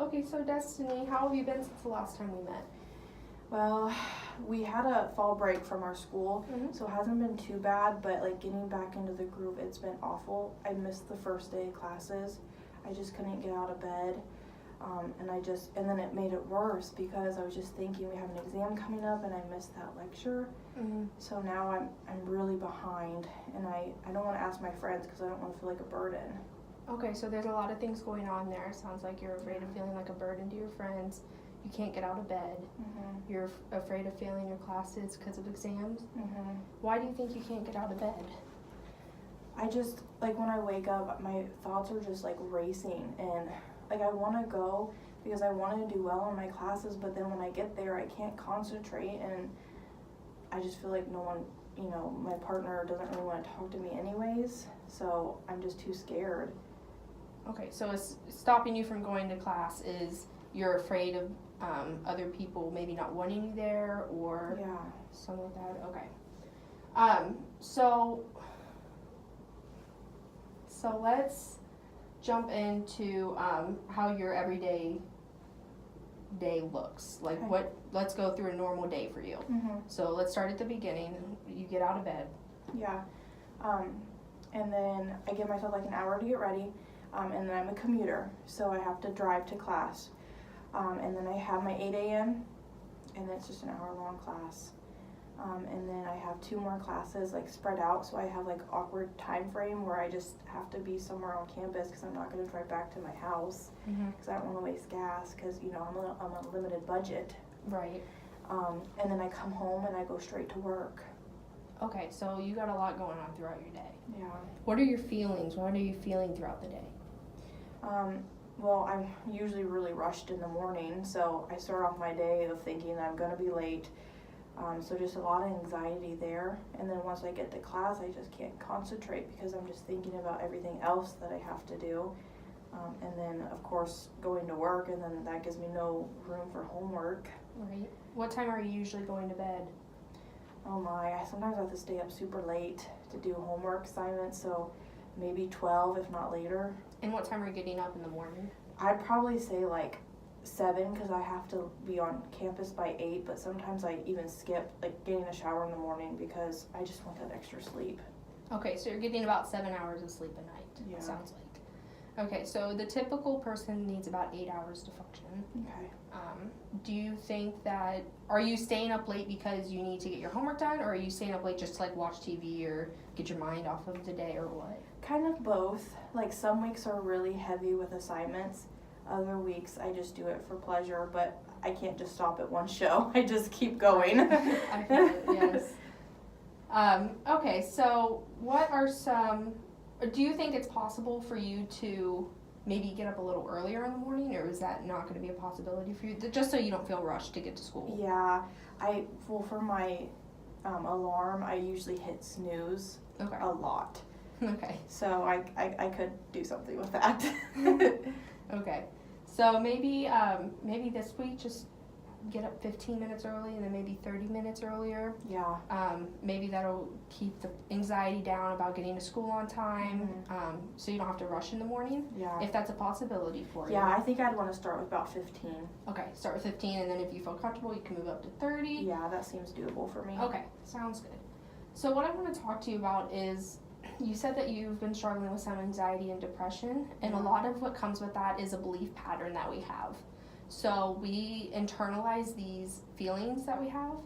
Okay, so Destiny, how have you been since the last time we met? Well, we had a fall break from our school, so it hasn't been too bad, but like getting back into the groove, it's been awful. I missed the first day of classes. I just couldn't get out of bed. And then it made it worse because I was just thinking we have an exam coming up and I missed that lecture. So now I'm really behind, and I don't want to ask my friends because I don't want to feel like a burden. Okay, so there's a lot of things going on there. It sounds like you're afraid of feeling like a burden to your friends. You can't get out of bed. You're afraid of failing your classes because of exams. Why do you think you can't get out of bed? I just, like, when I wake up, my thoughts are just like racing, and like I want to go because I want to do well in my classes, but then when I get there I can't concentrate, and I just feel like no one, my partner doesn't really want to talk to me anyways, so I'm just too scared. Okay, so it's stopping you from going to class is you're afraid of other people maybe not wanting you there or something like that. Okay. So let's jump into how your everyday day looks. Like let's go through a normal day for you. So let's start at the beginning. You get out of bed. Yeah. And then I give myself like an hour to get ready. And then I'm a commuter, so I have to drive to class. And then I have my 8 a.m. and it's just an hour-long class. And then I have 2 more classes like spread out, so I have like awkward time frame where I just have to be somewhere on campus because I'm not going to drive back to my house because I don't want to waste gas because I'm on a limited budget. Right. And then I come home and I go straight to work. Okay, so you got a lot going on throughout your day. Yeah. What are your feelings? What are you feeling throughout the day? Well, I'm usually really rushed in the morning, so I start off my day of thinking that I'm going to be late. So just a lot of anxiety there. And then once I get to class, I just can't concentrate because I'm just thinking about everything else that I have to do. And then, of course, going to work, and then that gives me no room for homework. Right. What time are you usually going to bed? Oh my, sometimes I have to stay up super late to do homework assignments, so maybe 12 if not later. And what time are you getting up in the morning? I'd probably say like 7 because I have to be on campus by 8, but sometimes I even skip like getting a shower in the morning because I just want that extra sleep. Okay, so you're getting about 7 hours of sleep a night, it sounds like. Okay, so the typical person needs about 8 hours to function. Okay. Do you think that, are you staying up late because you need to get your homework done, or are you staying up late just to like watch TV or get your mind off of the day, or what? Kind of both. Like some weeks are really heavy with assignments. Other weeks I just do it for pleasure, but I can't just stop at one show. I just keep going. I feel it, yes. Okay, so what are do you think it's possible for you to maybe get up a little earlier in the morning, or is that not going to be a possibility for you, just so you don't feel rushed to get to school? Yeah, for my alarm, I usually hit snooze a lot. Okay. So I could do something with that. Okay. So maybe this week just get up 15 minutes early and then maybe 30 minutes earlier. Yeah. Maybe that'll keep the anxiety down about getting to school on time, so you don't have to rush in the morning. Yeah. If that's a possibility for you. Yeah, I think I'd want to start with about 15. Okay, start with 15, and then if you feel comfortable, you can move up to 30. Yeah, that seems doable for me. Okay, sounds good. So what I want to talk to you about is, you said that you've been struggling with some anxiety and depression, and a lot of what comes with that is a belief pattern that we have. So we internalize these feelings that we have,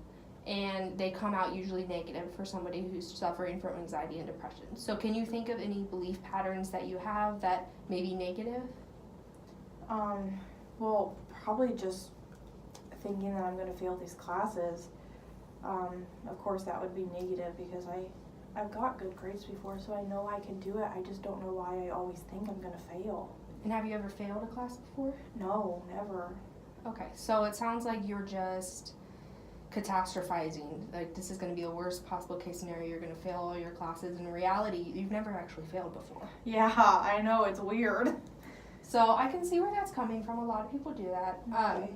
and they come out usually negative for somebody who's suffering from anxiety and depression. So can you think of any belief patterns that you have that may be negative? Well, probably just thinking that I'm going to fail these classes. Of course, that would be negative because I've got good grades before, so I know I can do it. I just don't know why I always think I'm going to fail. And have you ever failed a class before? No, never. Okay, so it sounds like you're just catastrophizing. Like, this is going to be the worst possible case scenario. You're going to fail all your classes. In reality, you've never actually failed before. Yeah, I know. It's weird. So I can see where that's coming from. A lot of people do that. Okay.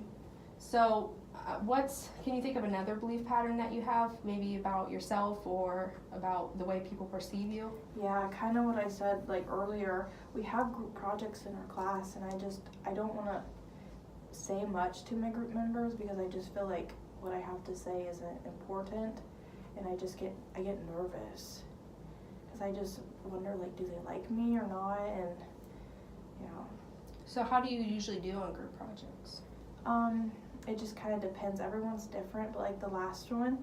Can you think of another belief pattern that you have, maybe about yourself or about the way people perceive you? Yeah, kind of what I said like earlier. We have group projects in our class, and I don't want to say much to my group members because I just feel like what I have to say isn't important, and I get nervous because I just wonder, like, do they like me or not, and So how do you usually do on group projects? It just kind of depends. Everyone's different, but like the last one,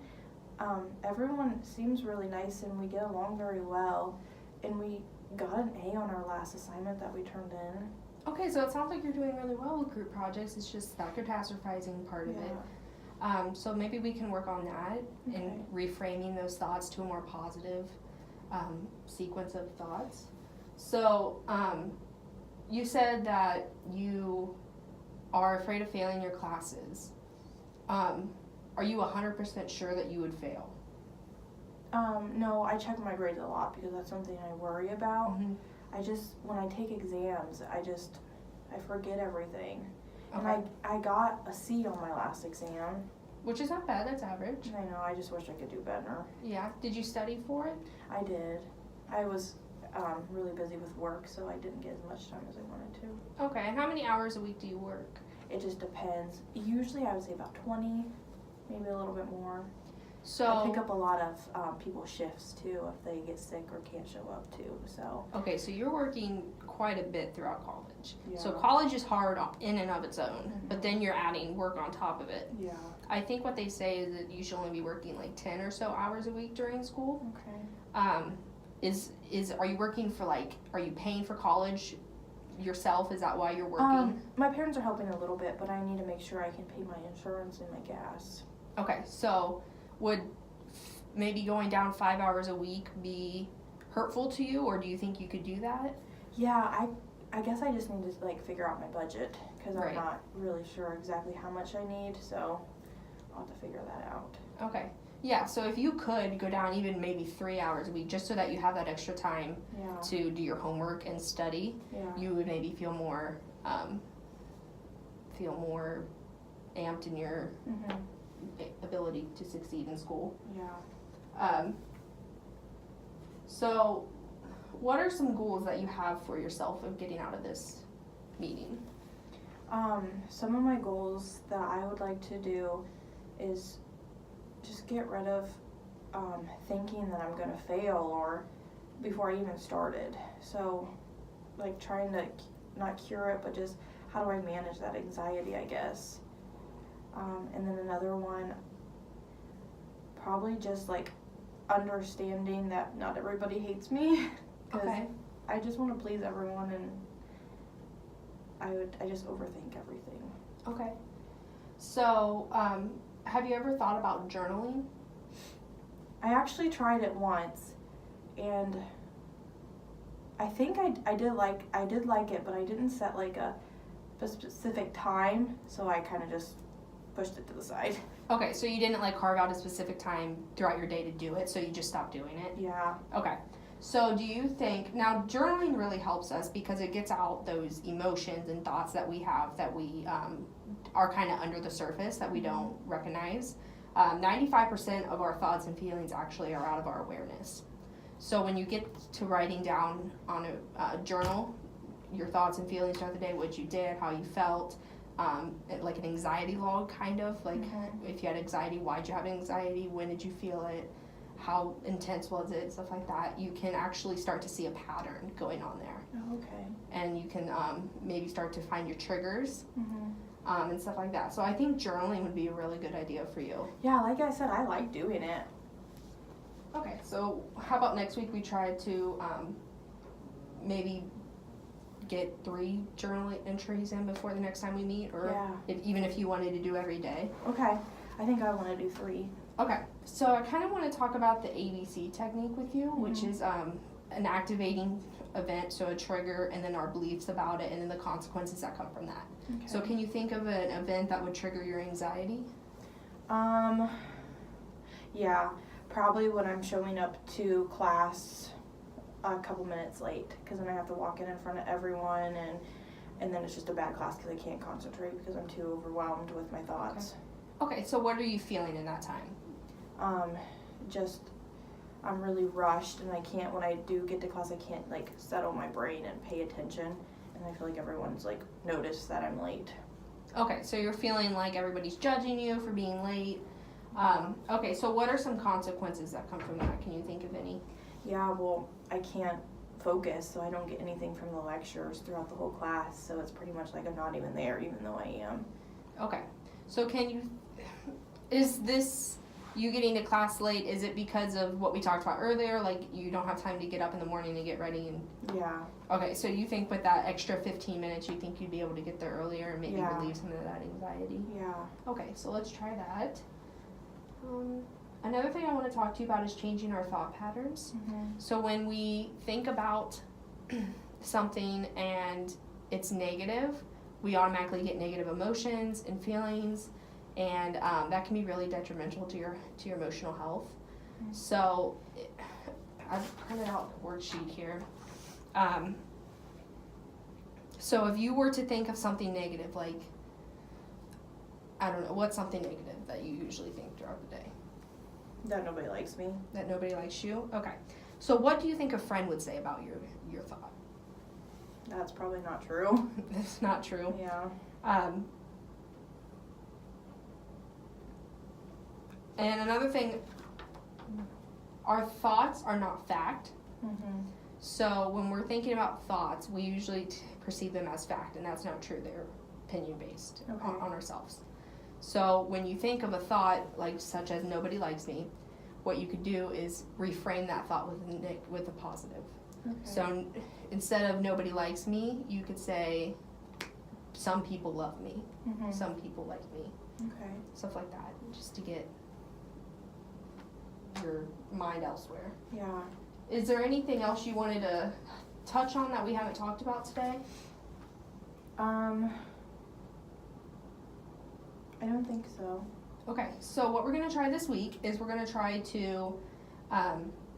everyone seems really nice and we get along very well, and we got an A on our last assignment that we turned in. Okay, so it sounds like you're doing really well with group projects. It's just that catastrophizing part of it. So maybe we can work on that and reframing those thoughts to a more positive sequence of thoughts. So you said that you are afraid of failing your classes. Are you 100% sure that you would fail? No, I check my grades a lot because that's something I worry about. Mm-hmm. When I take exams, I forget everything. Okay. And I got a C on my last exam. Which is not bad, that's average. I know, I just wish I could do better. Yeah, did you study for it? I did. I was really busy with work, so I didn't get as much time as I wanted to. Okay, and how many hours a week do you work? It just depends. Usually I would say about 20, maybe a little bit more. So I pick up a lot of people's shifts too if they get sick or can't show up too. So okay, so you're working quite a bit throughout college. Yeah. So college is hard in and of its own, Mm-hmm. but then you're adding work on top of it. yeah. I think what they say is that you should only be working like 10 or so hours a week during school. Okay. Are you working for are you paying for college yourself? Is that why you're working? My parents are helping a little bit, but I need to make sure I can pay my insurance and my gas. Okay, so would maybe going down 5 hours a week be hurtful to you, or do you think you could do that? Yeah, I guess I just need to figure out my budget because Right. I'm not really sure exactly how much I need, so I'll have to figure that out. Okay. Yeah, so if you could go down even maybe 3 hours a week just so that you have that extra time Yeah. to do your homework and study, Yeah. you would maybe feel more amped in your Mhm. ability to succeed in school. Yeah. So what are some goals that you have for yourself of getting out of this meeting? Some of my goals that I would like to do is just get rid of thinking that I'm gonna fail or before I even started. So trying to not cure it, but just how do I manage that anxiety, I guess. And then another one, probably just understanding that not everybody hates me. 'Cause Okay. I just want to please everyone, and I just overthink everything. Okay. So, have you ever thought about journaling? I actually tried it once, and I think I did like it, but I didn't set a specific time, so I kind of just pushed it to the side. Okay, so you didn't carve out a specific time throughout your day to do it, so you just stopped doing it? Yeah. Okay. So do you think, now journaling really helps us because it gets out those emotions and thoughts that we have that we are kind of under the surface that we don't recognize. 95% of our thoughts and feelings actually are out of our awareness. So when you get to writing down on a journal your thoughts and feelings throughout the day, what you did, how you felt, like an anxiety log kind of, if you had anxiety, why'd you have anxiety, when did you feel it, how intense was it, stuff like that, you can actually start to see a pattern going on there. Oh, okay. And you can maybe start to find your triggers Mhm. and stuff like that. So I think journaling would be a really good idea for you. Yeah, like I said, I like doing it. Okay, so how about next week we try to maybe get 3 journal entries in before the next time we meet, or Yeah. even if you wanted to do every day. Okay. I think I want to do 3. Okay, so I kind of want to talk about the ABC technique with you, which is an activating event, so a trigger, and then our beliefs about it, and then the consequences that come from that. Okay. So can you think of an event that would trigger your anxiety? Yeah, probably when I'm showing up to class a couple minutes late, because then I have to walk in front of everyone, and then it's just a bad class because I can't concentrate because I'm too overwhelmed with my thoughts. Okay, so what are you feeling in that time? I'm really rushed, and when I do get to class, I can't settle my brain and pay attention, and I feel like everyone's noticed that I'm late. Okay, so you're feeling like everybody's judging you for being late. Okay, so what are some consequences that come from that? Can you think of any? Yeah, well, I can't focus, so I don't get anything from the lectures throughout the whole class, so it's pretty much like I'm not even there, even though I am. Okay, so is this, you getting to class late, is it because of what we talked about earlier, like you don't have time to get up in the morning and get ready and... Yeah. Okay, so you think with that extra 15 minutes, you think you'd be able to get there earlier and maybe Yeah. relieve some of that anxiety? Yeah. Okay, so let's try that. Another thing I want to talk to you about is changing our thought patterns. Mm-hmm. So when we think about something and it's negative, we automatically get negative emotions and feelings, and that can be really detrimental to your emotional health. Mm-hmm. So I've printed out a worksheet here. So if you were to think of something negative, like, I don't know, what's something negative that you usually think throughout the day? That nobody likes me. That nobody likes you? Okay. So what do you think a friend would say about your thought? That's probably not true. That's not true. Yeah. And another thing, our thoughts are not fact. Mm-hmm. So when we're thinking about thoughts, we usually perceive them as fact, and that's not true. They're opinion based on ourselves. So when you think of a thought like such as nobody likes me, what you could do is reframe that thought with a positive. Okay. So instead of nobody likes me, you could say some people love me, Mm-hmm. some people like me, Okay. stuff like that, just to get your mind elsewhere. Yeah. Is there anything else you wanted to touch on that we haven't talked about today? I don't think so. Okay, so what we're going to try this week is we're going to try to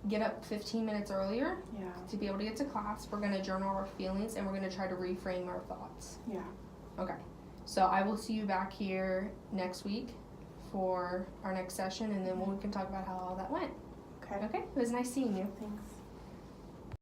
get up 15 minutes earlier Yeah. to be able to get to class. We're going to journal our feelings, and we're going to try to reframe our thoughts. Yeah. Okay, so I will see you back here next week for our next session, and then we can talk about how all that went. Okay. Okay, it was nice seeing you. Thanks.